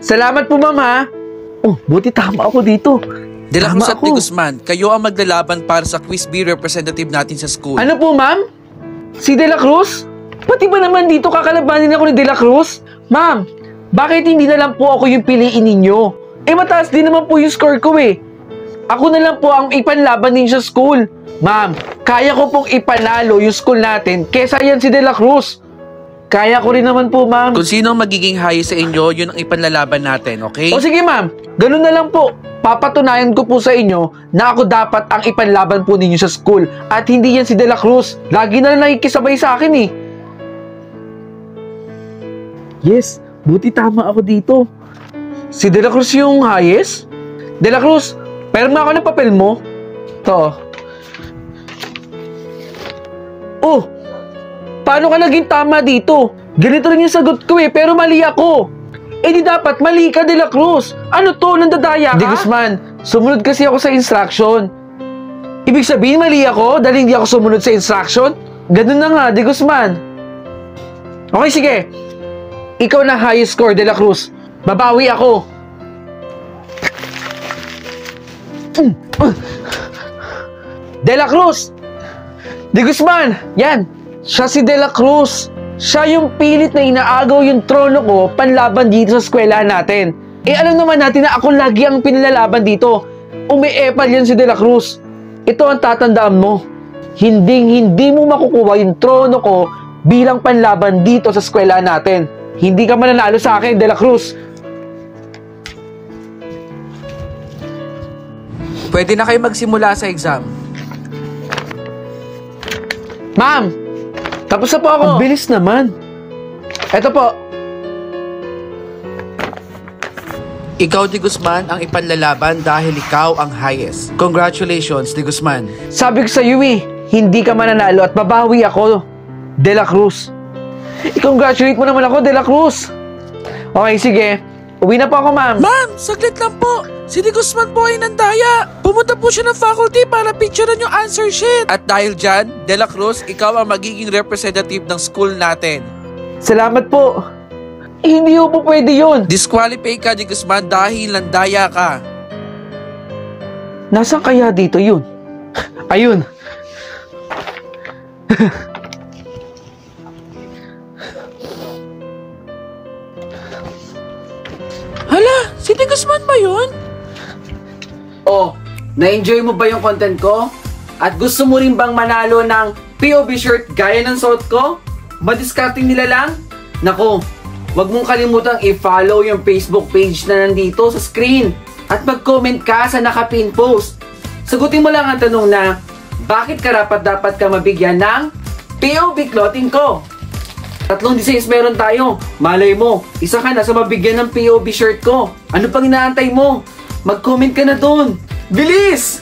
Salamat po, ma'am, ha? Oh, buti tama ako dito. De La Cruz Tama at De ako. Guzman, kayo ang maglalaban para sa Quiz Bee representative natin sa school. Ano po, ma'am? Si De La Cruz? Pati ba naman dito kakalabanin ako ni De La Cruz? Ma'am, bakit hindi na lang po ako yung piliin ninyo? Eh, mataas din naman po yung score ko eh. Ako na lang po ang ipanlaban ninyo sa school. Ma'am, kaya ko pong ipanalo yung school natin kesa yan si De La Cruz. Kaya ko rin naman po, ma'am. Kung sino ang magiging highest sa inyo, yun ang ipanlalaban natin, okay? O sige, ma'am. Ganun na lang po. Papatunayan ko po sa inyo na ako dapat ang ipanlaban po ninyo sa school at hindi yan si De La Cruz. Lagi na lang nakikisabay sa akin eh. Yes, buti tama ako dito. Si De La Cruz yung highest? De La Cruz, perma ako ng papel mo. To. Oh, paano ka naging tama dito? Ganito rin yung sagot ko eh, pero mali ako. Eh di dapat mali ka, De La Cruz. Ano to, nandadaya ka? De Guzman, sumunod kasi ako sa instruction. Ibig sabihin mali ako dahil hindi ako sumunod sa instruction? Ganun na nga, De Guzman. Okay, sige. Ikaw na highest score, De La Cruz. Babawi ako. De La Cruz! De Guzman! Yan! Siya si De La Cruz. Siya yung pilit na inaagaw yung trono ko panlaban dito sa eskwelahan natin. Eh alam naman natin na ako lagi ang pinilalaban dito. Umiepal yan si De La Cruz. Ito ang tatandaan mo. Hindi mo makukuha yung trono ko bilang panlaban dito sa eskwelahan natin. Hindi ka mananalo sa akin, De La Cruz. Pwede na kayo magsimula sa exam. Ma'am! Tapos na po ako. Ang bilis naman. Eto po. Ikaw, De Guzman, ang ipanlalaban dahil ikaw ang highest. Congratulations, De Guzman. Sabi ko sa iyo eh, hindi ka mananalo at babawi ako, De La Cruz. I-congratulate mo naman ako, De La Cruz. Okay, sige. Uwi na po ako, ma'am. Ma'am, saglit lang po. Si De Guzman po ay nandaya. Pumunta po siya ng faculty para picturean yung answer sheet. At dahil dyan, De La Cruz, ikaw ang magiging representative ng school natin. Salamat po. Hindi po pwede yun. Disqualify ka, De Guzman, dahil nandaya ka. Nasaan kaya dito yun? Ayun. Hala, si De Guzman ba yun? Oh, na-enjoy mo ba yung content ko? At gusto mo rin bang manalo ng POV shirt gaya ng suot ko? Madiscarding nila lang? Nako, wag mong kalimutang i-follow yung Facebook page na nandito sa screen. At mag-comment ka sa nakapin post. Sagutin mo lang ang tanong na, bakit dapat ka mabigyan ng POV clothing ko? 3 designs meron tayo. Malay mo, isa ka na sa mabigyan ng POV shirt ko. Ano pang inaantay mo? Mag-comment ka na doon. Bilis!